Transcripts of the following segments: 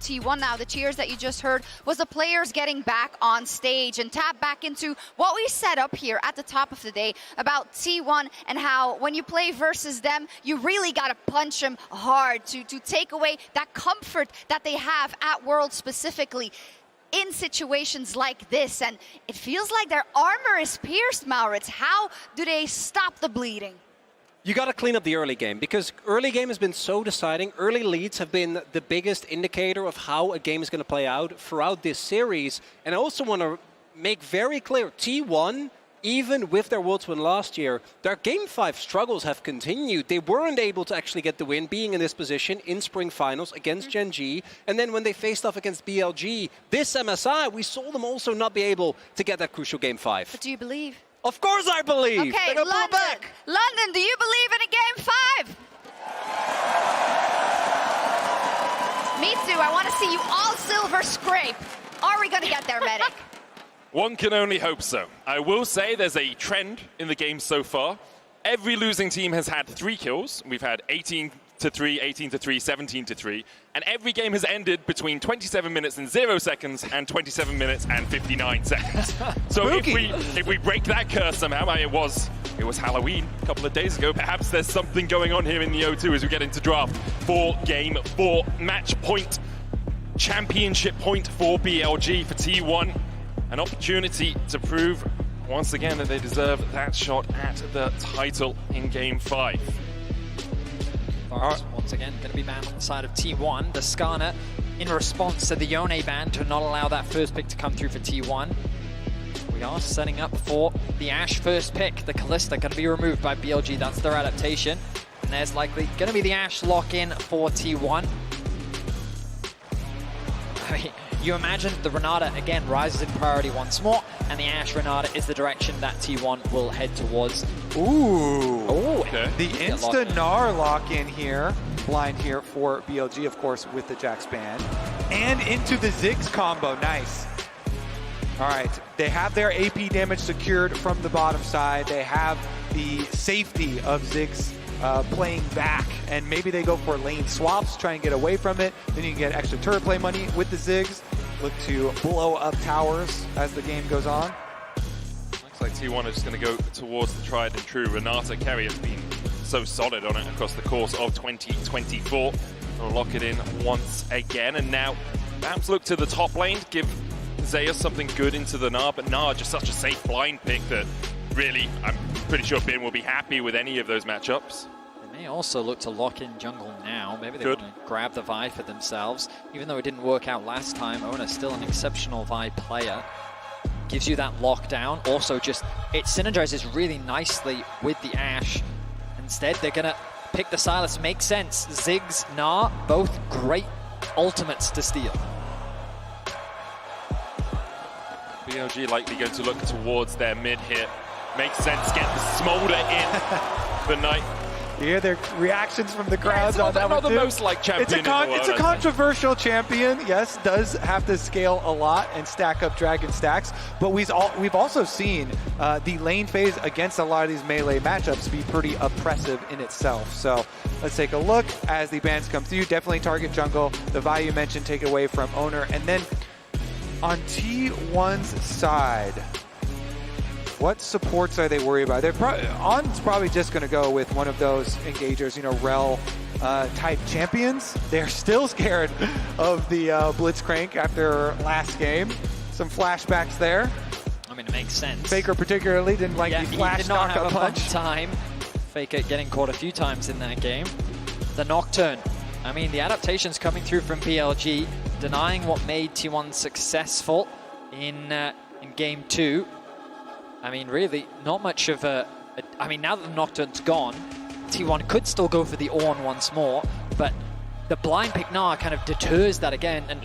T1 now. The cheers that you just heard was the players getting back on stage and tap back into what we set up here at the top of the day about T1 and how when you play versus them, you really got to punch them hard to take away that comfort that they have at Worlds specifically in situations like this. And it feels like their armor is pierced, Maurits. How do they stop the bleeding? You got to clean up the early game, because early game has been so deciding. Early leads have been the biggest indicator of how a game is going to play out throughout this series. And I also want to make very clear, T1, even with their Worlds win last year, their Game 5 struggles have continued. They weren't able to actually get the win, being in this position in Spring Finals against Gen G. And then when they faced off against BLG, this MSI, we saw them also not be able to get that crucial Game 5. But do you believe? Of course I believe. Okay, London, London, do you believe in a Game 5? Me too. I want to see you all silver scrape. Are we going to get there, Medic? One can only hope so. I will say there's a trend in the game so far. Every losing team has had 3 kills. We've had 18-3, 18-3, 17-3, and every game has ended between 27 minutes and 0 seconds and 27 minutes and 59 seconds. So if we break that curse somehow, I mean, it was Halloween a couple of days ago. Perhaps there's something going on here in the O2 as we get into draft for Game 4. Match point, championship point for BLG for T1. An opportunity to prove once again that they deserve that shot at the title in Game 5. Once again, going to be banned on the side of T1. The Skarner, in response to the Yone ban, to not allow that first pick to come through for T1. We are setting up for the Ashe first pick. The Kalista going to be removed by BLG. That's their adaptation. And there's likely going to be the Ashe lock-in for T1. I mean, you imagine the Renata, again, rises in priority once more, and the Ashe Renata is the direction that T1 will head towards. Ooh. Okay. The Insta-Gnar lock-in here, blind here for BLG, of course, with the Jax ban. And into the Ziggs combo, nice. All right, they have their AP damage secured from the bottom side. They have the safety of Ziggs playing back, and maybe they go for lane swaps, try and get away from it. Then you can get extra turret play money with the Ziggs. Look to blow up towers as the game goes on. Looks like T1 is just going to go towards the tried and true. Renata Keria has been so solid on it across the course of 2024. They'll lock it in once again, and now perhaps look to the top lane, give Zeus something good into the Gnar, but Gnar just such a safe blind pick that really, I'm pretty sure Bin will be happy with any of those matchups. They may also look to lock in jungle now. Maybe they want to grab the Vi for themselves. Even though it didn't work out last time, Oner still an exceptional Vi player. Gives you that lockdown. Also just, it synergizes really nicely with the Ashe. Instead, they're going to pick the Sylas. Makes sense. Ziggs, Gnar, both great ultimates to steal. BLG likely going to look towards their mid here. Makes sense, get the Smolder in the night. You hear their reactions from the crowds on that one too. Not the most like champion in the world. It's a controversial champion. Yes, does have to scale a lot and stack up dragon stacks. But we've also seen the lane phase against a lot of these melee matchups be pretty oppressive in itself. So let's take a look as the bans come through. Definitely target jungle. The value you mentioned, take away from Oner. And then on T1's side, what supports are they worried about? On's probably just going to go with one of those engagers, you know, Rel type champions. They're still scared of the Blitzcrank after last game. Some flashbacks there. I mean, it makes sense. Faker particularly didn't like the flash knockup punch. Time. Faker getting caught a few times in that game. The Nocturne. I mean, the adaptations coming through from BLG, denying what made T1 successful in Game 2. I mean, really, not much of I mean, now that the Nocturne's gone, T1 could still go for the Ornn once more, but the blind pick Gnar kind of deters that again. And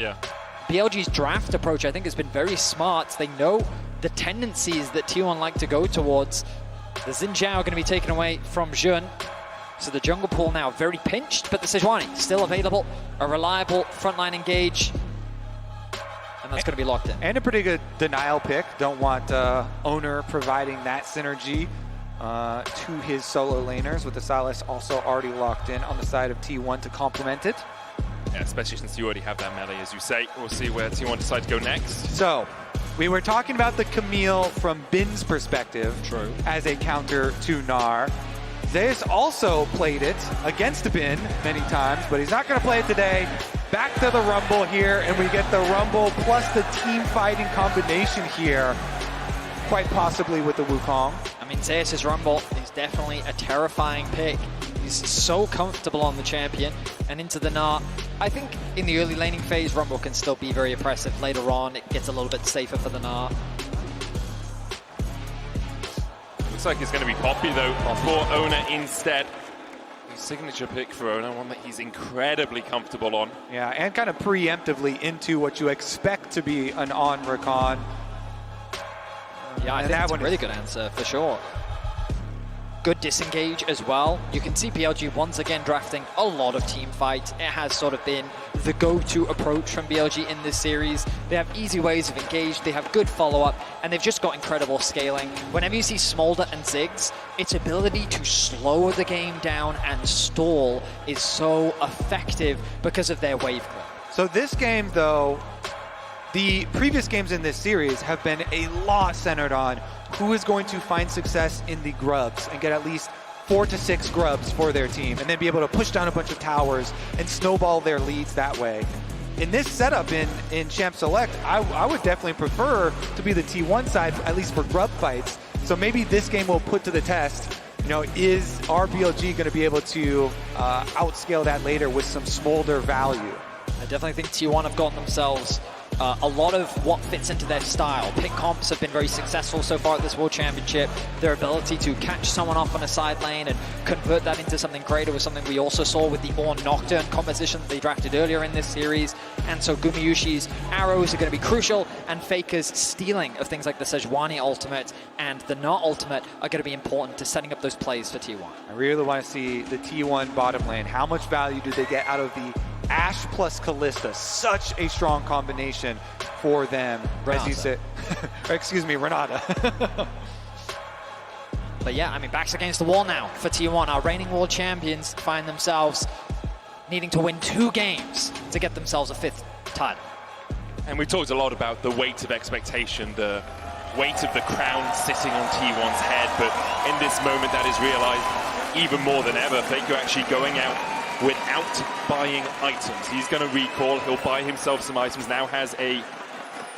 BLG's draft approach, I think, has been very smart. They know the tendencies that T1 like to go towards. The Xin Zhao going to be taken away from Jun. So the jungle pool now very pinched, but the Sejuani still available. A reliable frontline engage. And that's going to be locked in. And a pretty good denial pick. Don't want Oner providing that synergy to his solo laners, with the Sylas also already locked in on the side of T1 to complement it. Yeah, especially since you already have that melee, as you say. We'll see where T1 decide to go next. So, we were talking about the Camille from Bin's perspective. True. As a counter to Gnar. Zeus also played it against Bin many times, but he's not going to play it today. Back to the Rumble here, and we get the Rumble plus the team fighting combination here, quite possibly with the Wukong. I mean, Zeus' Rumble is definitely a terrifying pick. He's so comfortable on the champion and into the Gnar. I think in the early laning phase, Rumble can still be very oppressive. Later on, it gets a little bit safer for the Gnar. Looks like it's going to be Poppy, though, for Oner instead. His signature pick for Oner, one that he's incredibly comfortable on. Yeah, and kind of preemptively into what you expect to be an on Rakan. Yeah, I think that's a really good answer, for sure. Good disengage as well. You can see BLG once again drafting a lot of team fights. It has sort of been the go-to approach from BLG in this series. They have easy ways of engage, they have good follow-up, and they've just got incredible scaling. Whenever you see Smolder and Ziggs, its ability to slow the game down and stall is so effective because of their wave clip. So this game, though, the previous games in this series have been a lot centered on who is going to find success in the grubs and get at least 4 to 6 grubs for their team, and then be able to push down a bunch of towers and snowball their leads that way. In this setup in Champ Select, I would definitely prefer to be the T1 side, at least for grub fights. So maybe this game will put to the test, you know, is our BLG going to be able to outscale that later with some Smolder value? I definitely think T1 have gotten themselves a lot of what fits into their style. Pick comps have been very successful so far at this World Championship. Their ability to catch someone off on a side lane and convert that into something greater was something we also saw with the Ornn Nocturne composition that they drafted earlier in this series. And so Gumayusi's arrows are going to be crucial, and Faker's stealing of things like the Sejuani ultimate and the Gnar ultimate are going to be important to setting up those plays for T1. I really want to see the T1 bottom lane. How much value do they get out of the Ashe plus Kalista? Such a strong combination for them. Renata. As you said, excuse me, Renata. But yeah, I mean, backs against the wall now for T1. Our reigning world champions find themselves needing to win 2 games to get themselves a 5th title. And we talked a lot about the weight of expectation, the weight of the crown sitting on T1's head, but in this moment that is realized even more than ever. Faker actually going out without buying items. He's going to recall, he'll buy himself some items, now has a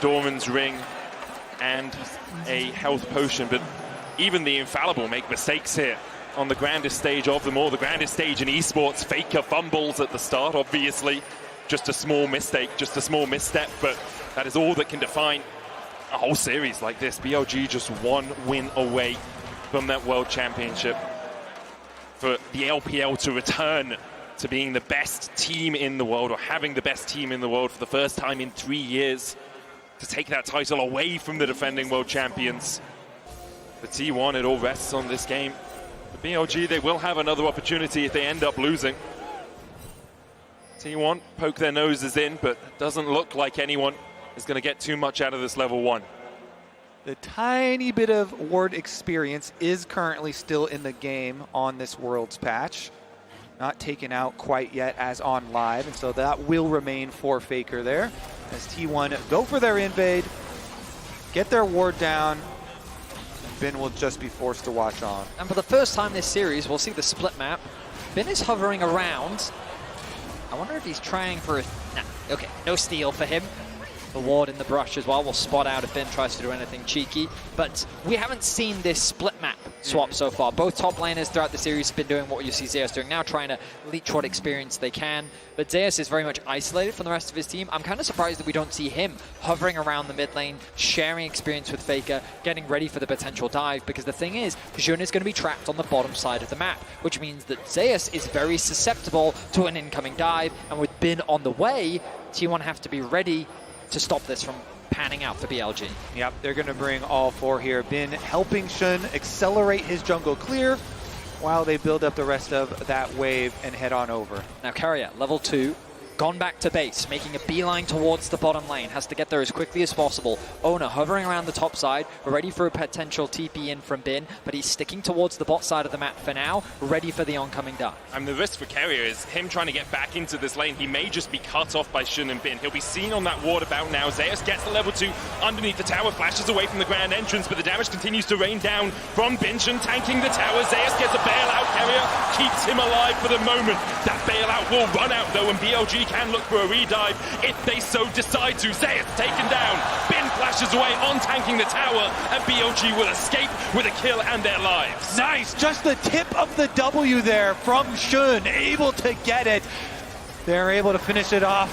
Dorman's ring and a health potion, but even the infallible make mistakes here on the grandest stage of them all, the grandest stage in esports. Faker fumbles at the start, obviously. Just a small mistake, just a small misstep, but that is all that can define a whole series like this. BLG just 1 win away from that World Championship. For the LPL to return to being the best team in the world, or having the best team in the world for the first time in 3 years, to take that title away from the defending world champions. The T1, it all rests on this game. The BLG, they will have another opportunity if they end up losing. T1 poke their noses in, but it doesn't look like anyone is going to get too much out of this level 1. The tiny bit of ward experience is currently still in the game on this Worlds patch. Not taken out quite yet as on live, and so that will remain for Faker there. As T1 go for their invade, get their ward down, and Bin will just be forced to watch on. And for the first time this series, we'll see the split map. Bin is hovering around. I wonder if he's trying for a... Nah, okay, no steal for him. The ward in the brush as well will spot out if Ben tries to do anything cheeky. But we haven't seen this split map swap so far. Both top laners throughout the series have been doing what you see Zeus doing now, trying to leech what experience they can. But Zeus is very much isolated from the rest of his team. I'm kind of surprised that we don't see him hovering around the mid lane, sharing experience with Faker, getting ready for the potential dive. Because the thing is, Jun is going to be trapped on the bottom side of the map, which means that Zeus is very susceptible to an incoming dive. And with Bin on the way, T1 have to be ready to stop this from panning out for BLG. Yep, they're going to bring all 4 here. Bin helping Shun accelerate his jungle clear while they build up the rest of that wave and head on over. Now Keria, level 2. gone back to base, making a beeline towards the bottom lane, has to get there as quickly as possible. Oner hovering around the top side, ready for a potential TP in from Bin, but he's sticking towards the bot side of the map for now, ready for the oncoming dive. And the risk for Keria is him trying to get back into this lane. He may just be cut off by Shun and Bin. He'll be seen on that ward about now. Zeus gets the level 2 underneath the tower, flashes away from the grand entrance, but the damage continues to rain down from Bin. Shun tanking the tower. Zeus gets a bailout. Keria keeps him alive for the moment. That bailout will run out though, and BLG can look for a redive if they so decide to. Zeus taken down. Bin flashes away on tanking the tower, and BLG will escape with a kill and their lives. Nice, just the tip of the W there from Shun, able to get it. They're able to finish it off.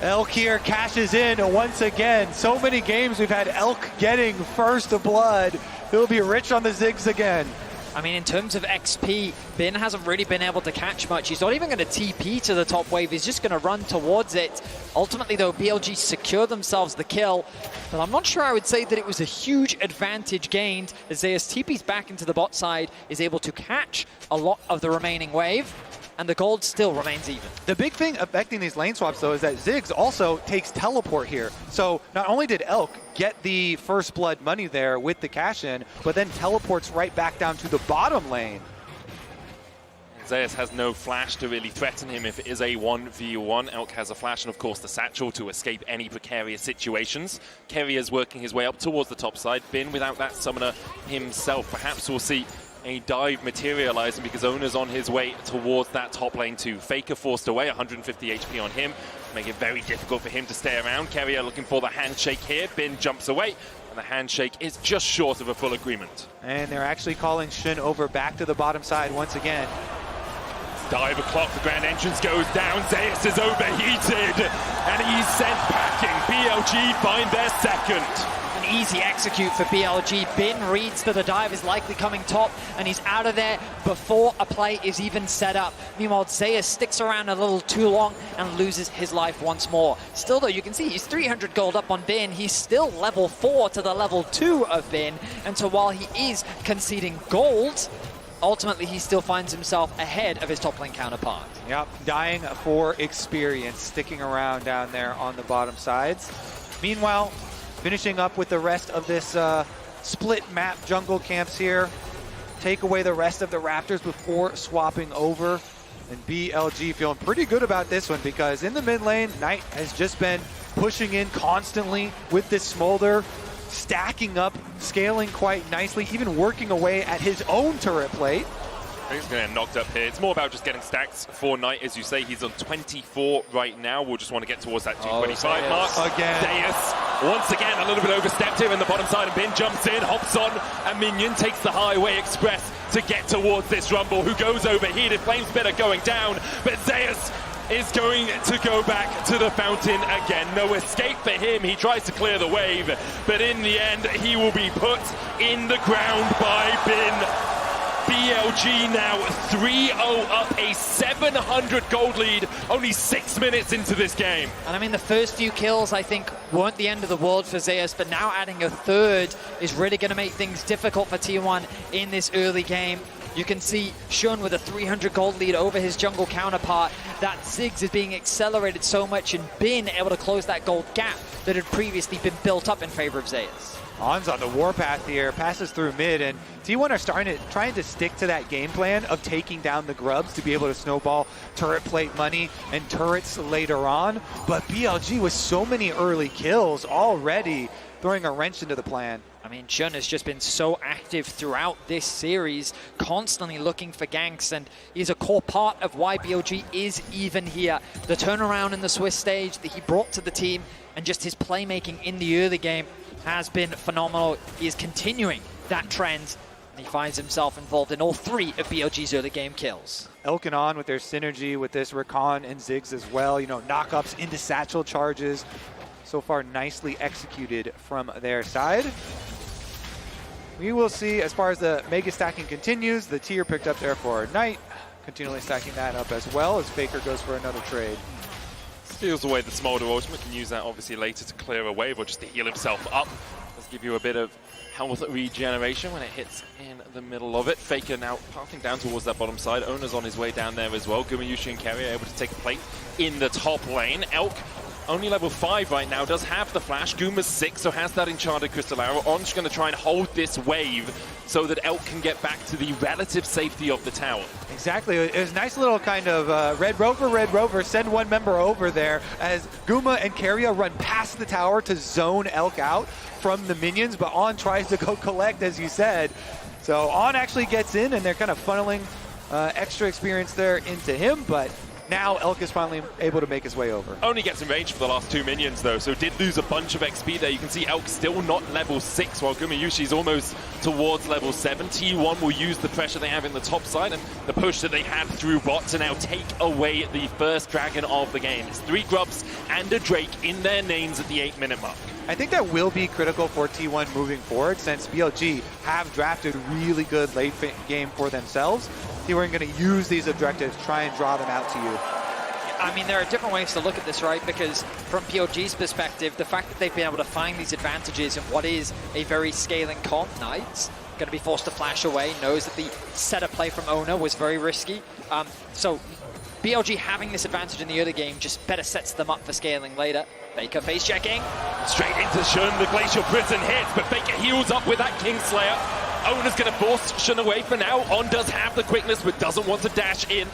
Elk here cashes in once again. So many games we've had Elk getting first blood. He'll be rich on the Ziggs again. I mean, in terms of XP, Bin hasn't really been able to catch much. He's not even going to TP to the top wave. He's just going to run towards it. Ultimately, though, BLG secure themselves the kill. But I'm not sure I would say that it was a huge advantage gained as Zeus TP's back into the bot side, is able to catch a lot of the remaining wave, and the gold still remains even. The big thing affecting these lane swaps, though, is that Ziggs also takes teleport here. So not only did Elk get the first blood money there with the cash-in, but then teleports right back down to the bottom lane. Zeus has no flash to really threaten him if it is a 1v1. Elk has a flash and, of course, the satchel to escape any precarious situations. Keria's working his way up towards the top side. Bin without that summoner himself. Perhaps we'll see a dive materializing because Oner's on his way towards that top lane too. Faker forced away, 150 HP on him, make it very difficult for him to stay around. Keria looking for the handshake here. Bin jumps away, and the handshake is just short of a full agreement. And they're actually calling Shun over back to the bottom side once again. Dive o'clock, the grand entrance goes down. Zeus is overheated, and he's sent packing. BLG find their second. An easy execute for BLG. Bin reads that the dive is likely coming top, and he's out of there before a play is even set up. Meanwhile, Zeus sticks around a little too long and loses his life once more. Still, though, you can see he's 300 gold up on Bin. He's still level 4 to the level 2 of Bin, and so while he is conceding gold, ultimately he still finds himself ahead of his top lane counterpart. Yep, dying for experience, sticking around down there on the bottom sides. Meanwhile, finishing up with the rest of this split map jungle camps here. Take away the rest of the Raptors before swapping over. And BLG feeling pretty good about this one because in the mid lane, Knight has just been pushing in constantly with this Smolder, stacking up, scaling quite nicely, even working away at his own turret plate. He's going to get knocked up here. It's more about just getting stacks for Knight. As you say, he's on 24 right now. We'll just want to get towards that 225 mark. Again. Zeus, once again, a little bit overstepped here in the bottom side, and Bin jumps in, hops on, and Minion takes the highway express to get towards this Rumble, who goes overheated. Flame Spitter going down, but Zeus is going to go back to the fountain again. No escape for him. He tries to clear the wave, but in the end, he will be put in the ground by Bin. BLG now 3-0 up, a 700 gold lead, only 6 minutes into this game. And I mean, the first few kills, I think, weren't the end of the world for Zeus, but now adding a third is really going to make things difficult for T1 in this early game. You can see Shun with a 300 gold lead over his jungle counterpart. That Ziggs is being accelerated so much, and Bin able to close that gold gap that had previously been built up in favor of Zeus. On's on the warpath here, passes through mid, and T1 are trying to stick to that game plan of taking down the grubs to be able to snowball turret plate money and turrets later on. But BLG with so many early kills already throwing a wrench into the plan. I mean, Shun has just been so active throughout this series, constantly looking for ganks, and he's a core part of why BLG is even here. The turnaround in the Swiss stage that he brought to the team, and just his playmaking in the early game has been phenomenal. He is continuing that trend, and he finds himself involved in all 3 of BLG's early game kills. Elk and On with their synergy with this Rakan and Ziggs as well, you know, knockups into satchel charges. So far nicely executed from their side. We will see as far as the mega stacking continues, the tier picked up there for Knight, continually stacking that up as well as Faker goes for another trade. Steals away the Smolder ultimate, can use that obviously later to clear a wave or just to heal himself up. Let's give you a bit of health regeneration when it hits in the middle of it. Faker now pathing down towards that bottom side. Oner's on his way down there as well. Gumayusi and Keria able to take the plate in the top lane. Elk, only level 5 right now, does have the flash. Guma's 6, so has that enchanted crystal arrow. On's going to try and hold this wave so that Elk can get back to the relative safety of the tower. Exactly. It was a nice little kind of Red Rover, send one member over there as Guma and Keria run past the tower to zone Elk out from the minions, but On tries to go collect, as you said. So On actually gets in, and they're kind of funneling extra experience there into him, but now Elk is finally able to make his way over. Only gets in range for the last 2 minions though, so did lose a bunch of XP there. You can see Elk still not level 6, while Gumayusi's almost towards level 7. T1 will use the pressure they have in the top side and the push that they had through bot to now take away the first dragon of the game. It's 3 Grubs and a Drake in their names at the 8-minute mark. I think that will be critical for T1 moving forward, since BLG have drafted really good late game for themselves. T1 going to use these objectives, try and draw them out to you. I mean, there are different ways to look at this, right? Because from PLG's perspective, the fact that they've been able to find these advantages in what is a very scaling comp, Knights, going to be forced to flash away, knows that the setup play from Oner was very risky. So BLG having this advantage in the early game just better sets them up for scaling later. Faker face checking. Straight into Shun, the Glacial Prison hits, but Faker heals up with that Kingslayer. Oner's going to force Shun away for now. On does have the quickness, but doesn't want to dash in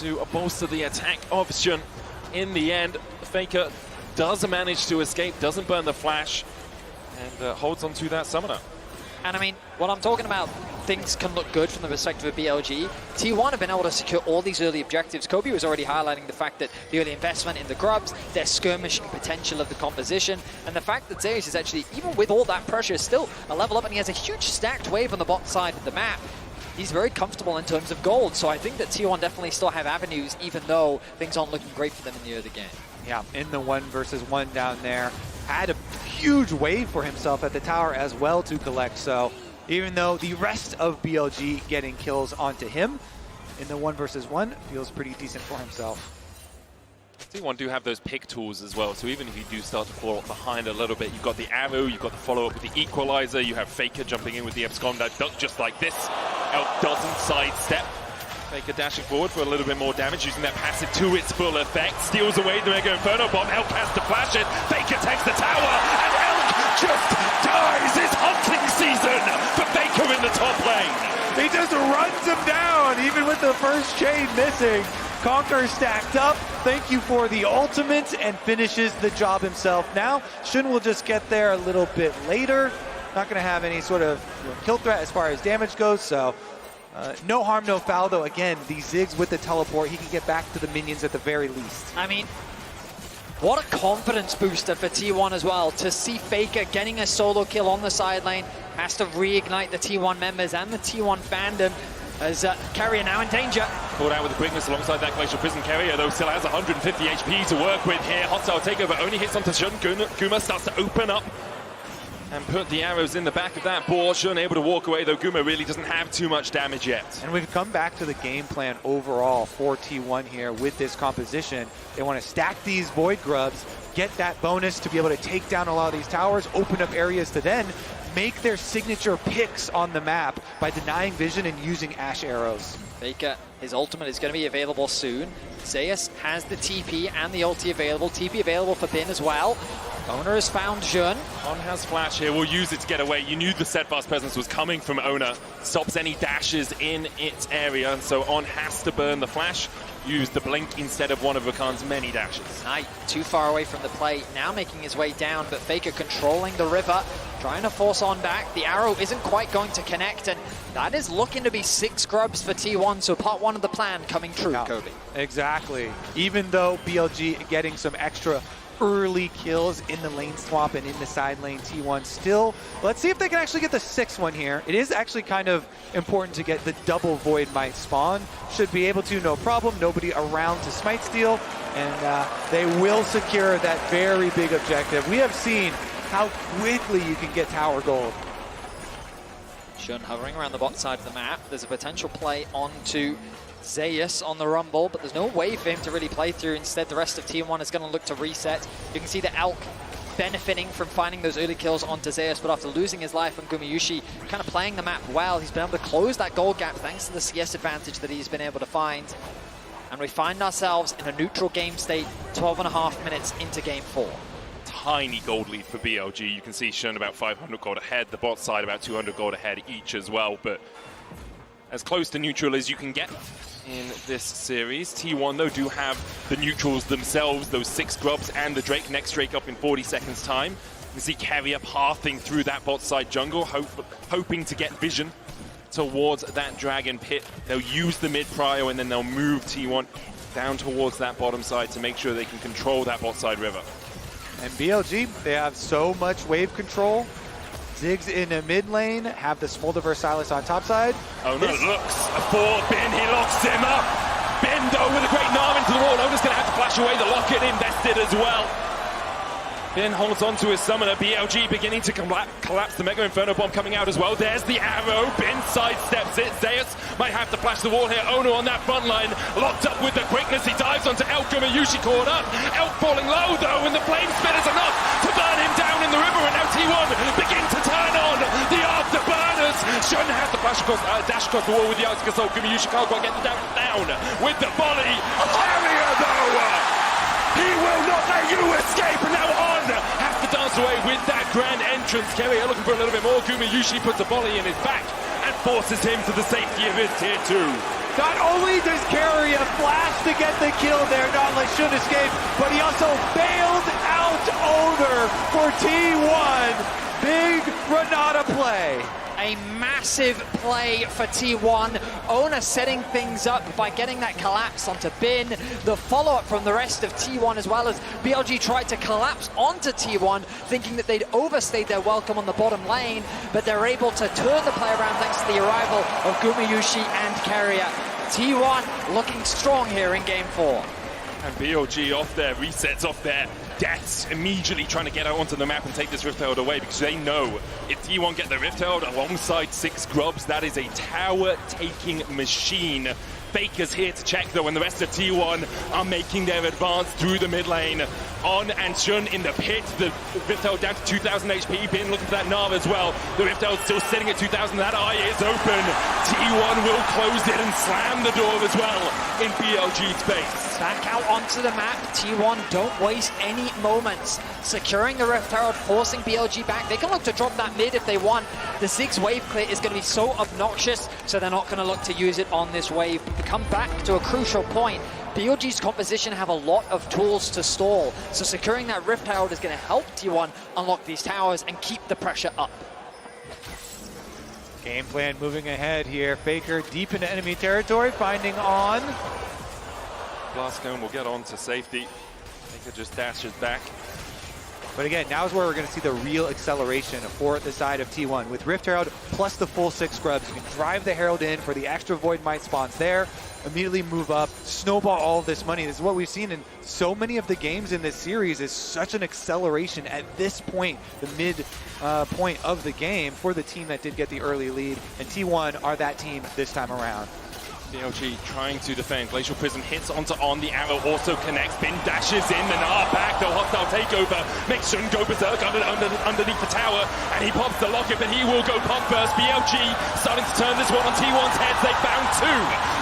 to bolster the attack of Shun. In the end, Faker does manage to escape, doesn't burn the flash, and holds on to that summoner. And I mean, what I'm talking about, things can look good from the perspective of BLG. T1 have been able to secure all these early objectives. Kobe was already highlighting the fact that the early investment in the Grubs, their skirmishing potential of the composition, and the fact that Zeus is actually, even with all that pressure, still a level up, and he has a huge stacked wave on the bot side of the map. He's very comfortable in terms of gold, so I think that T1 definitely still have avenues, even though things aren't looking great for them in the early game. Yeah, in the 1 versus 1 down there. Had a huge wave for himself at the tower as well to collect, so even though the rest of BLG getting kills onto him, in the 1 versus 1 feels pretty decent for himself. T1 do have those pick tools as well, so even if you do start to fall behind a little bit, you've got the arrow, you've got the follow-up with the equalizer, you have Faker jumping in with the abscond that duck just like this. Elk doesn't sidestep. Faker dashing forward for a little bit more damage, using that passive to its full effect. Steals away the Mega Inferno Bomb. Elk has to flash it. Faker takes the tower, and Elk just dies. It's hunting season for Faker in the top lane. He just runs him down, even with the first chain missing. Conquer stacked up. Thank you for the ultimate, and finishes the job himself. Now, Shun will just get there a little bit later. Not going to have any sort of kill threat as far as damage goes, so no harm, no foul, though. Again, the Ziggs with the teleport, he can get back to the minions at the very least. I mean, what a confidence booster for T1 as well, to see Faker getting a solo kill on the side lane. Has to reignite the T1 members and the T1 fandom, as Keria now in danger. Caught out with the quickness alongside that Glacial Prison. Keria, though, still has 150 HP to work with here. Hostile takeover only hits onto Shun. Guma starts to open up and put the arrows in the back of that board. Shun able to walk away, though Guma really doesn't have too much damage yet. And we've come back to the game plan overall for T1 here with this composition. They want to stack these Void Grubs, get that bonus to be able to take down a lot of these towers, open up areas to then make their signature picks on the map by denying vision and using Ashe arrows. Faker, his ultimate is going to be available soon. Zeus has the TP and the ulti available. TP available for Bin as well. Oner has found Jun. On has flash here, will use it to get away. You knew the steadfast presence was coming from Oner. Stops any dashes in its area, and so On has to burn the flash. Use the blink instead of one of Rakan's many dashes. Knight too far away from the play, now making his way down, but Faker controlling the river, trying to force On back. The arrow isn't quite going to connect, and that is looking to be 6 Grubs for T1, so part 1 of the plan coming true, Yeah, Kobe. exactly. Even though BLG getting some extra early kills in the lane swap and in the side lane, T1 still, let's see if they can actually get the 6th one here. It is actually kind of important to get the double Void Might spawn. Should be able to, no problem. Nobody around to smite steal, and they will secure that very big objective. We have seen how quickly you can get tower gold. Shun hovering around the bot side of the map. There's a potential play onto Zeus on the Rumble, but there's no way for him to really play through. Instead, the rest of Team 1 is going to look to reset. You can see the Elk benefiting from finding those early kills onto Zeus, but after losing his life on Gumayusi, kind of playing the map well, he's been able to close that gold gap thanks to the CS advantage that he's been able to find. And we find ourselves in a neutral game state, 12.5 minutes into game 4. Tiny gold lead for BLG. You can see Shun about 500 gold ahead, the bot side about 200 gold ahead each as well, but as close to neutral as you can get in this series. T1 though do have the neutrals themselves, those 6 grubs and the Drake. Next Drake up in 40 seconds time. You can see Keria pathing through that bot side jungle, hoping to get vision towards that dragon pit. They'll use the mid prio and then they'll move T1 down towards that bottom side to make sure they can control that bot side river. And BLG, they have so much wave control. Ziggs in the mid lane, have the Smolder versus Sylas on top side. Oner looks for Bin, he locks him up. Bin though with a great Gnar into the wall. Oner's going to have to flash away the locket invested as well. Bin holds on to his summoner. BLG beginning to collapse. The Mega Inferno Bomb coming out as well. There's the arrow. Bin sidesteps it. Zeus might have to flash the wall here. Oner on that front line. Locked up with the quickness. He dives onto Elk. Gumayusi caught up. Elk falling low though, and the flame spin is enough to burn him down in the river. And now T1 begin to turn on the afterburners. Shouldn't have to flash across, dash across the wall with the Arctic Assault. Gumayusi can't quite get the down with the volley. Keria though! He will not let you escape, and now On has to dance away with that grand entrance. Keria looking for a little bit more. Gumayusi puts a volley in his back and forces him to the safety of his tier 2. Not only does Keria flash to get the kill there, not let Shun escape, but he also bailed out Oner for T1. Big Renata play. A massive play for T1. Oner setting things up by getting that collapse onto Bin. The follow-up from the rest of T1 as well, as BLG tried to collapse onto T1, thinking that they'd overstayed their welcome on the bottom lane, but they're able to turn the play around thanks to the arrival of Gumayusi and Keria. T1 looking strong here in game 4. And BLG off their resets, off their deaths, immediately trying to get out onto the map and take this Rift Herald away, because they know if T1 get the Rift Herald alongside 6 grubs, that is a tower-taking machine. Faker's here to check though, and the rest of T1 are making their advance through the mid lane. On and Shun in the pit, the Rift Herald down to 2,000 HP, Bin looking for that Gnar as well. The Rift Herald still sitting at 2,000, that eye is open. T1 will close it and slam the door as well in BLG space. Back out onto the map, T1 don't waste any moments. Securing the Rift Herald, forcing BLG back. They can look to drop that mid if they want. The Ziggs wave clear is going to be so obnoxious, so they're not going to look to use it on this wave. But to come back to a crucial point, BLG's composition have a lot of tools to stall, so securing that Rift Herald is going to help T1 unlock these towers and keep the pressure up. Game plan moving ahead here. Faker deep into enemy territory, finding On. Glasc will get on to safety. Faker just dashes back. But again, now is where we're going to see the real acceleration for the side of T1. With Rift Herald plus the full 6 scrubs, you can drive the Herald in for the extra Void Might spawns there, immediately move up, snowball all of this money. This is what we've seen in so many of the games in this series, is such an acceleration at this point, the mid point of the game for the team that did get the early lead. And T1 are that team this time around. BLG trying to defend. Glacial Prism hits onto On. The arrow also connects. Bin dashes in. The Gnar back. The hostile takeover makes Shun go berserk underneath the tower. And he pops the locket, but he will go pop first. BLG starting to turn this one on T1's heads. They found 2.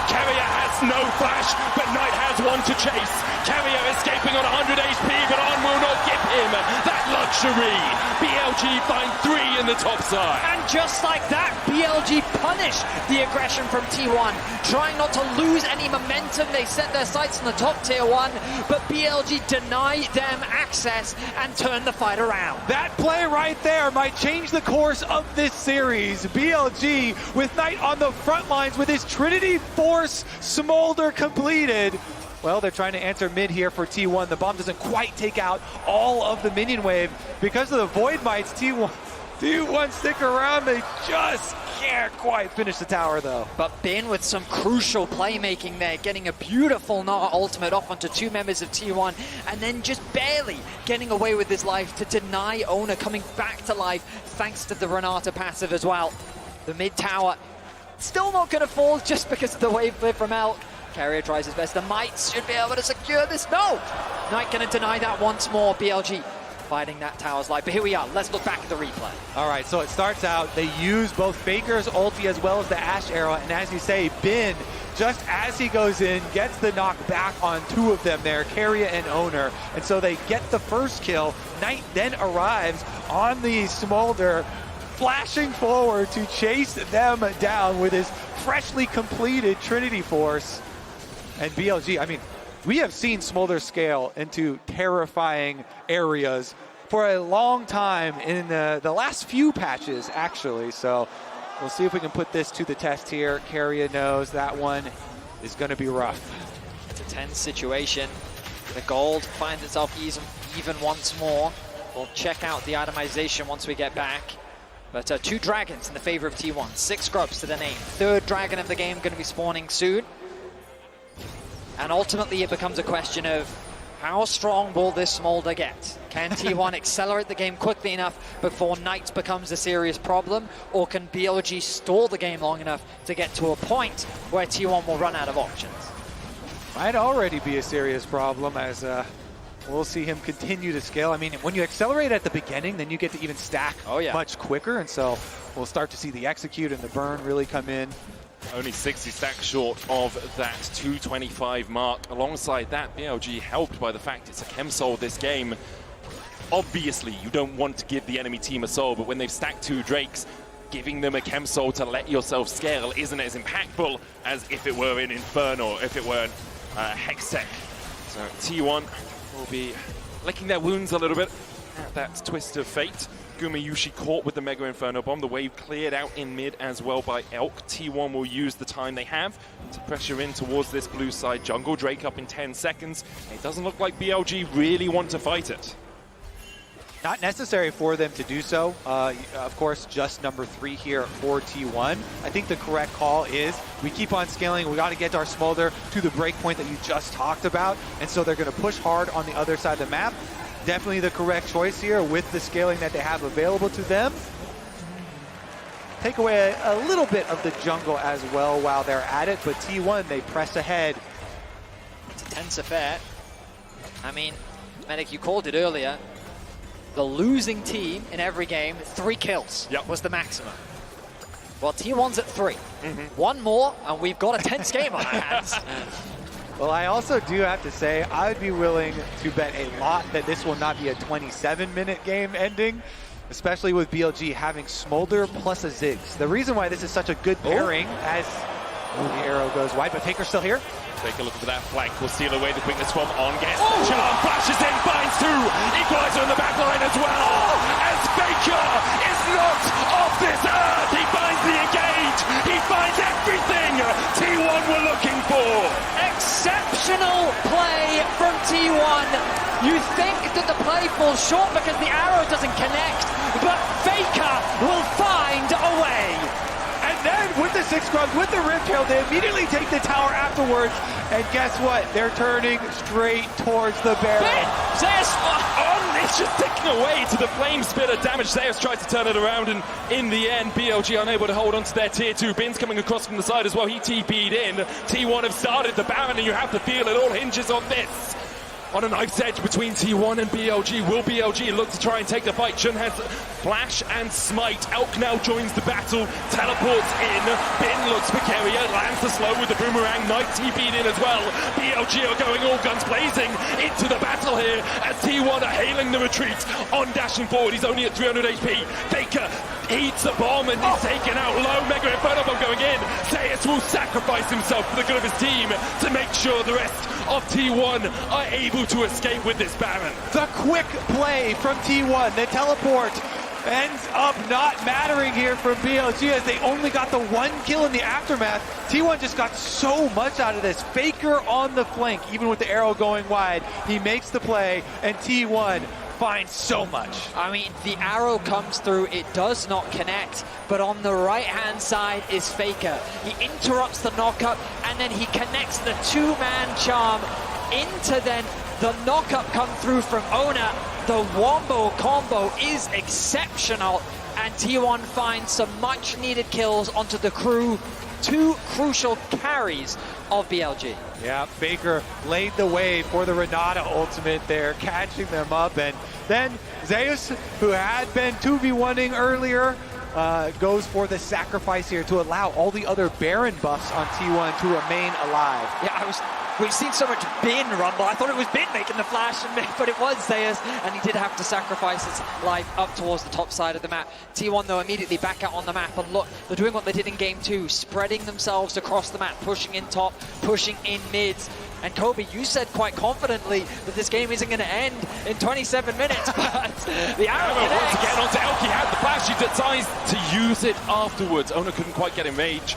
Keria has no flash, but Knight has 1 to chase. Keria escaping on 100 HP, but On will not give him that luxury. BLG find 3 in the top side. And just like that, BLG punished the aggression from T1. Trying not to lose any momentum, they set their sights on the top tier 1, but BLG denied them access and turned the fight around. That play right there might change the course of this series. BLG with Knight on the front lines with his Trinity Force Smolder completed. Well, they're trying to answer mid here for T1. The bomb doesn't quite take out all of the minion wave. Because of the Void Mites, T1 stick around. They just can't quite finish the tower, though. But Bin with some crucial playmaking there, getting a beautiful Gnar ultimate off onto 2 members of T1, and then just barely getting away with his life to deny Oner coming back to life, thanks to the Renata passive as well. The mid tower still not going to fall just because of the wave clear from Elk. Keria tries his best. The Mites should be able to secure this. No! Knight going to deny that once more. BLG fighting that tower's life. But here we are. Let's look back at the replay. All right, so it starts out, they use both Faker's ulti as well as the Ashe arrow, and as you say, Bin, just as he goes in, gets the knock back on two of them there, Keria and Oner, and so they get the first kill. Knight then arrives on the Smolder, flashing forward to chase them down with his freshly completed Trinity Force. And BLG, I mean, we have seen Smolder scale into terrifying areas for a long time in the last few patches, actually. So we'll see if we can put this to the test here. Keria knows that one is going to be rough. It's a tense situation. The gold finds itself even once more. We'll check out the itemization once we get back. But 2 dragons in the favor of T1. 6 scrubs to the name. 3rd dragon of the game going to be spawning soon. And ultimately it becomes a question of how strong will this Smolder get? Can T1 accelerate the game quickly enough before Knight becomes a serious problem? Or can BLG stall the game long enough to get to a point where T1 will run out of options? Might already be a serious problem as we'll see him continue to scale. I mean, when you accelerate at the beginning, then you get to even stack much quicker. And so we'll start to see the execute and the burn really come in. Only 60 stacks short of that 225 mark. Alongside that, BLG helped by the fact it's a chem soul this game. Obviously, you don't want to give the enemy team a soul, but when they've stacked 2 Drakes, giving them a chem soul to let yourself scale isn't as impactful as if it were an Inferno, if it were a Hextech. So T1 will be licking their wounds a little bit at that twist of fate. Gumayusi caught with the Mega Inferno Bomb. The wave cleared out in mid as well by Elk. T1 will use the time they have to pressure in towards this blue side jungle. Drake up in 10 seconds. It doesn't look like BLG really want to fight it. Not necessary for them to do so. Of course, just number 3 here for T1. I think the correct call is we keep on scaling. We got to get our Smolder to the break point that you just talked about. And so they're going to push hard on the other side of the map. Definitely the correct choice here with the scaling that they have available to them. Take away a little bit of the jungle as well while they're at it, but T1, they press ahead. It's a tense affair. I mean, Medic, you called it earlier. The losing team in every game, 3 kills was the maximum. Well, T1's at 3. One more, and we've got a tense game on our hands. Well, I also do have to say, I would be willing to bet a lot that this will not be a 27-minute game ending, especially with BLG having Smolder plus a Ziggs. The reason why this is such a good pairing as the arrow goes wide, but Faker's still here. Take a look at that flank. Will steal away the quickness from On. Gets Charm, flashes in, finds 2. Equalizer on the back line as well. As Faker is knocked off this earth. He finds the engage. He finds everything T1 were looking for. Exceptional play from T1. You think that the play falls short because the arrow doesn't connect, but Faker will find a way. And then with the 6 scrubs, with the rip kill, they immediately take the tower afterwards. And guess what? They're turning straight towards the barrel. Zeus on, it's just ticking away to the flame spitter damage. Zeus tries to turn it around, and in the end, BLG unable to hold on to their tier 2. Bin's coming across from the side as well. He TP'd in. T1 have started the Baron, and you have to feel it all hinges on this. On a knife's edge between T1 and BLG. Will BLG look to try and take the fight? Chun has Flash and Smite. Elk now joins the battle, teleports in. Bin looks for Keria, lands the slow with the boomerang. Knight TP'd in as well. BLG are going all guns blazing into the battle here as T1 are hailing the retreat. On dashing forward, he's only at 300 HP. Faker eats the bomb and is taken out low. Mega Inferno Bomb going in. Zeus will sacrifice himself for the good of his team to make sure the rest of T1 are able to escape with this Baron. The quick play from T1, the teleport ends up not mattering here from BLG as they only got the 1 kill in the aftermath. T1 just got so much out of this. Faker on the flank, even with the arrow going wide. He makes the play, and T1 finds so much. I mean, the arrow comes through, it does not connect, but on the right-hand side is Faker. He interrupts the knockup, and then he connects the 2-man charm into then the knockup come through from Oner. The wombo combo is exceptional, and T1 finds some much-needed kills onto the crew two crucial carries of BLG. Yeah, Faker laid the way for the Renata ultimate there, catching them up. And then Zeus, who had been 2v1ing earlier, goes for the sacrifice here to allow all the other Baron buffs on T1 to remain alive. Yeah, we've seen so much Bin rumble. I thought it was Bin making the flash, but it was Zeus, and he did have to sacrifice his life up towards the top side of the map. T1, though, immediately back out on the map, and look, they're doing what they did in Game 2, spreading themselves across the map, pushing in top, pushing in mids. And Kobe, you said quite confidently that this game isn't going to end in 27 minutes, but the arrow once again onto Elk, he had the flash, he decides to use it afterwards. Oner couldn't quite get in range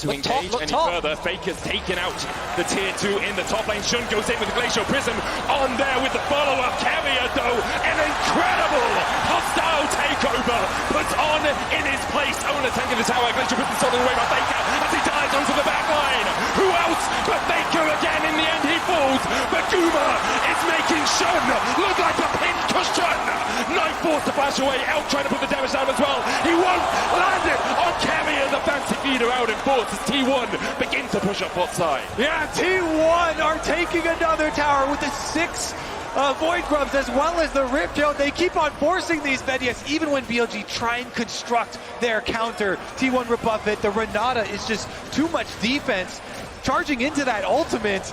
to engage any further. Faker's taken out the tier 2 in the top lane. Shun goes in with the Glacial Prism on there with the follow-up. Keria, though, an incredible hostile takeover puts on in his place. Oner tanking the tower. Glacial Prism stolen away by Faker as he dives onto the back line. Who else but Faker again? In the end, he falls, but Guma is making Shun look like a pin cushion. Knife forced to flash away. Elk trying to put the damage down as well. He won't land it on Keria. The fancy feeder out in force as T1 begin to push up bot side. Yeah, T1 are taking another tower with the 6 Void Grubs as well as the Rift Tail. They keep on forcing these Vedias even when BLG try and construct their counter. T1 rebuff it. The Renata is just too much defense. Charging into that ultimate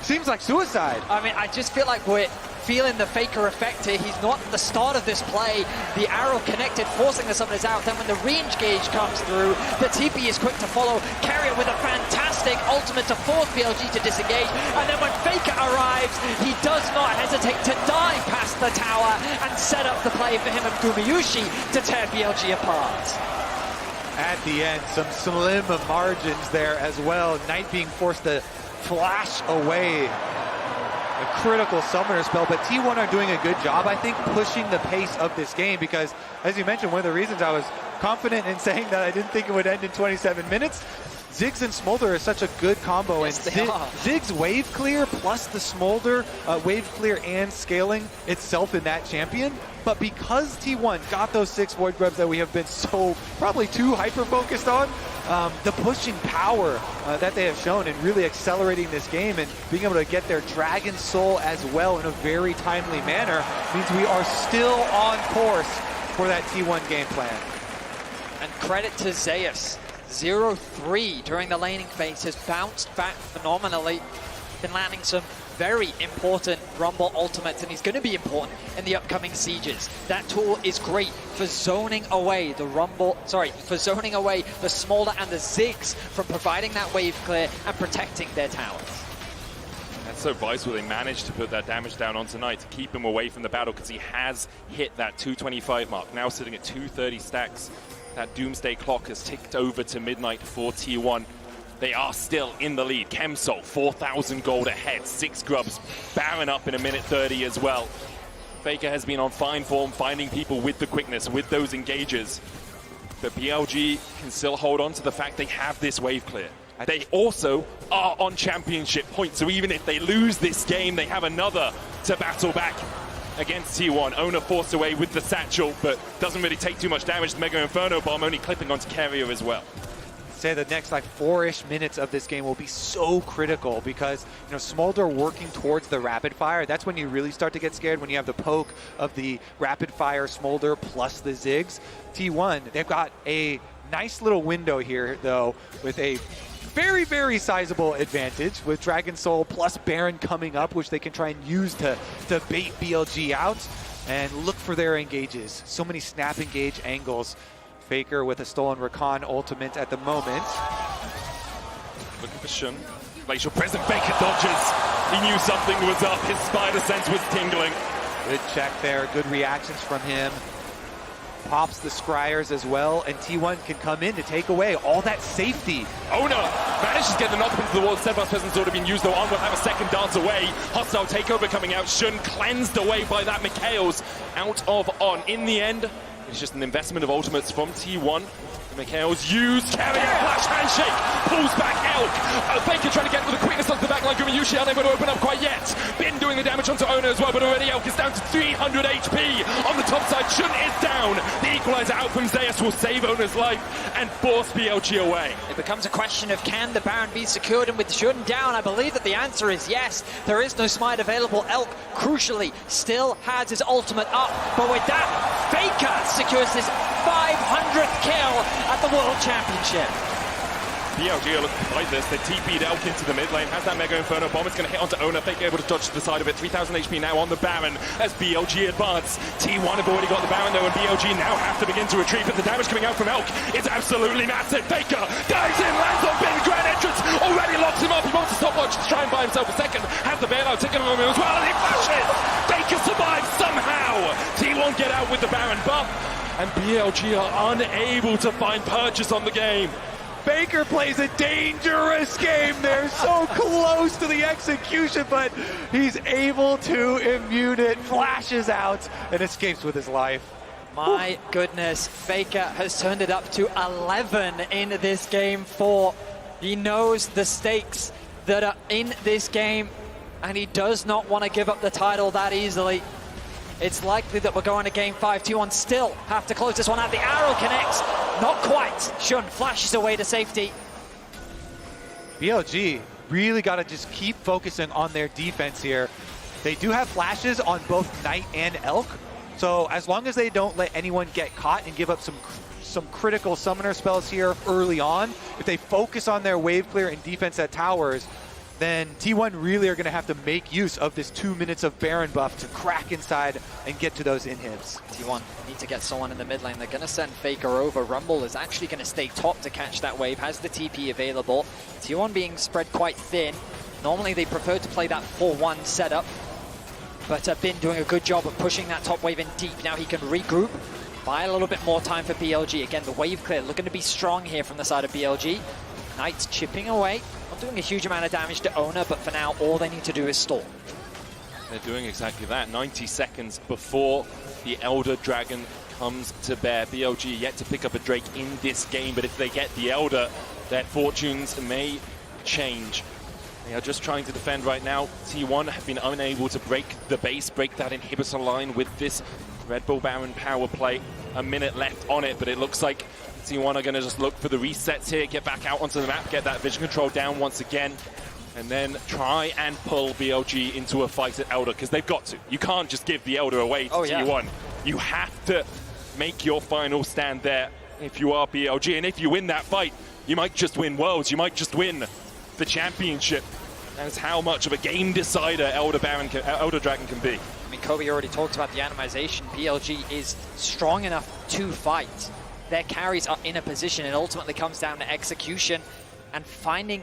seems like suicide. I mean, I just feel like we're feeling the Faker effect here. He's not at the start of this play. The arrow connected, forcing the summoners out. Then when the range gauge comes through, the TP is quick to follow. Keria with a fantastic ultimate to force BLG to disengage. And then when Faker arrives, he does not hesitate to dive past the tower and set up the play for him and Gumayusi to tear BLG apart. At the end, some slim margins there as well. Knight being forced to flash away a critical summoner spell, but T1 are doing a good job, I think, pushing the pace of this game because, as you mentioned, one of the reasons I was confident in saying that I didn't think it would end in 27 minutes, Ziggs and Smolder is such a good combo, yes, and Ziggs wave clear plus the Smolder wave clear and scaling itself in that champion. But because T1 got those 6 Void Grubs that we have been so probably too hyper-focused on, the pushing power that they have shown and really accelerating this game and being able to get their Dragon Soul as well in a very timely manner means we are still on course for that T1 game plan. And credit to Zeus. 0-3 during the laning phase has bounced back phenomenally. Been landing some very important Rumble ultimates, and he's going to be important in the upcoming sieges. That tool is great for zoning away the for zoning away the Smolder and the Ziggs from providing that wave clear and protecting their towers. That's so vital. They managed to put that damage down on tonight to keep him away from the battle because he has hit that 225 mark. Now sitting at 230 stacks. That doomsday clock has ticked over to midnight for T1. They are still in the lead. Chemsol, 4,000 gold ahead. 6 grubs, Baron up in a minute 30 as well. Faker has been on fine form, finding people with the quickness, with those engagers. But BLG can still hold on to the fact they have this wave clear. They also are on championship points, so even if they lose this game, they have another to battle back against T1. Oner forced away with the satchel, but doesn't really take too much damage. The Mega Inferno Bomb only clipping onto Keria as well. Say the next like 4-ish minutes of this game will be so critical because, you know, Smolder working towards the rapid fire. That's when you really start to get scared, when you have the poke of the rapid fire Smolder plus the Ziggs. T1, they've got a nice little window here, though, with a very, very sizable advantage with Dragon Soul plus Baron coming up, which they can try and use to bait BLG out and look for their engages. So many snap engage angles. Faker with a stolen Rakan ultimate at the moment. Looking for Shun. Glacial Prism, Faker dodges. He knew something was up. His spider sense was tingling. Good check there. Good reactions from him. Pops the Scryers as well, and T1 can come in to take away all that safety. Oner manages to get the knock into the wall. Steadfast Presence already been used, though. On will have a second dance away. Hostile takeover coming out. Shun cleansed away by that Mikhail's out of On. In the end, it's just an investment of ultimates from T1. Mikhail's used. Keria, flash handshake, pulls back Elk. Faker trying to get with the quickness onto the back line. Gumayusi unable to open up quite yet. Bin doing doing the damage onto Oner as well, but already Elk is down to 300 HP on the top side. Shun is down. The equalizer out from Zeus will save Oner's life and force BLG away. It becomes a question of can the Baron be secured, and with Shun down, I believe that the answer is yes. There is no smite available. Elk, crucially, still has his ultimate up, but with that, Faker secures his 500th kill at the World Championship. BLG are looking to fight this. They TP'd Elk into the mid lane. Has that Mega Inferno bomb. It's going to hit onto Oner. Fake able to dodge to the side of it. 3,000 HP now on the Baron as BLG advance. T1 have already got the Baron though, and BLG now have to begin to retreat. But the damage coming out from Elk is absolutely massive. Faker dives in, lands on Bin. Grand entrance already locks him up. He wants to stopwatch to try and buy himself a second. Has the bailout ticking on him as well, and he flashes. Faker survives somehow. T1 get out with the Baron buff, and BLG are unable to find purchase on the game. Baker plays a dangerous game there, so close to the execution, but he's able to immune it, flashes out, and escapes with his life. My goodness, Faker has turned it up to 11 in this game 4. He knows the stakes that are in this game, and he does not want to give up the title that easily. It's likely that we're going to game 5. T1 still have to close this one out. The arrow connects. Not quite. Shun flashes away to safety. BLG really got to just keep focusing on their defense here. They do have flashes on both Knight and Elk. So as long as they don't let anyone get caught and give up some critical summoner spells here early on, if they focus on their wave clear and defense at towers, then T1 really are going to have to make use of this 2 minutes of Baron buff to crack inside and get to those inhibs. T1 need to get someone in the mid lane. They're going to send Faker over. Rumble is actually going to stay top to catch that wave, has the TP available. T1 being spread quite thin. Normally they prefer to play that 4-1 setup, but Bin doing a good job of pushing that top wave in deep. Now he can regroup, buy a little bit more time for BLG. Again, the wave clear looking to be strong here from the side of BLG. Knight's chipping away. Not doing a huge amount of damage to Oner, but for now, all they need to do is stall. They're doing exactly that. 90 seconds before the Elder Dragon comes to bear. BLG yet to pick up a Drake in this game, but if they get the Elder, their fortunes may change. They are just trying to defend right now. T1 have been unable to break the base, break that inhibitor line with this Red Bull Baron power play. A minute left on it, but it looks like T1 are going to just look for the resets here, get back out onto the map, get that vision control down once again, and then try and pull BLG into a fight at Elder, because they've got to. You can't just give the Elder away to T1. You have to make your final stand there if you are BLG, and if you win that fight, you might just win Worlds, you might just win the championship. That's how much of a game decider Elder Dragon can be. I mean, Kobe already talked about the animization. BLG is strong enough to fight. Their carries are in a position. It ultimately comes down to execution and finding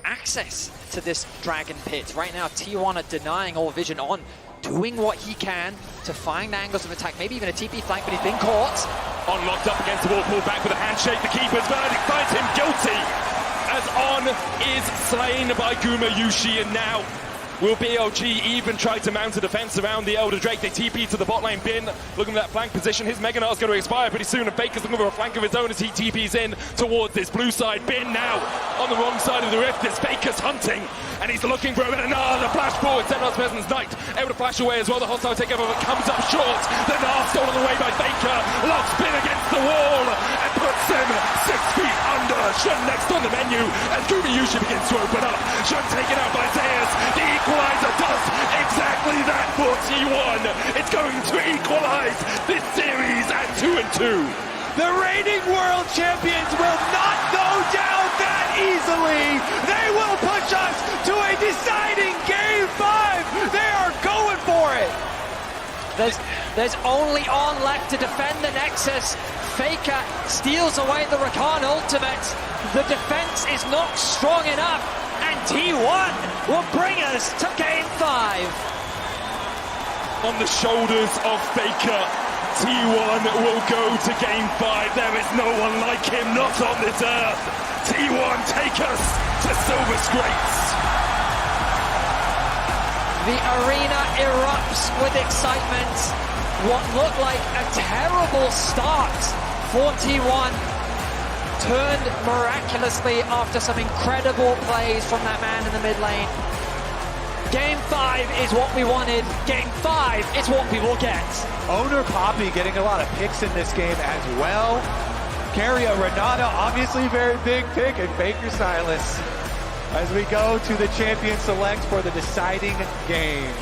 access to this Dragon Pit. Right now, T1 are denying all vision on, doing what he can to find angles of attack, maybe even a TP flank, but he's been caught. On locked up against the wall, pulled back with a handshake. The keeper's verdict finds him guilty as On is slain by Gumayusi, and now will BLG even try to mount a defense around the Elder Drake? They TP to the bot lane. Bin looking at that flank position. His Mega Gnar's going to expire pretty soon, and Faker's looking for a flank of his own as he TPs in towards this blue side. Bin now on the wrong side of the rift as Faker's hunting, and he's looking for a bit of Gnar. The flash forward, Sejuani's Peasant's Knight able to flash away as well. The hostile takeover comes up short. The Gnar stolen away by Faker. Locks Bin against the wall and puts him 6 feet under. Shun next on the menu as Gumayusi begins to open up. Shun taken out by Zeus. The equalizer does exactly that for T1. It's going to equalize this series at 2-2. The reigning world champions will not go down that easily. They will push us to a deciding game 5. They are going for it. There's only On left to defend the Nexus. Faker steals away the Rakan ultimate. The defense is not strong enough, and T1 will bring us to game 5. On the shoulders of Faker, T1 will go to game 5. There is no one like him, not on this earth. T1 take us to Silver Scrapes. The arena erupts with excitement. What looked like a terrible start for T1 turned miraculously after some incredible plays from that man in the mid lane. Game 5 is what we wanted. Game 5 is what we will get. Oner Poppy getting a lot of picks in this game as well. Keria, Renata, obviously very big pick, and Baker Sylas as we go to the champion select for the deciding game.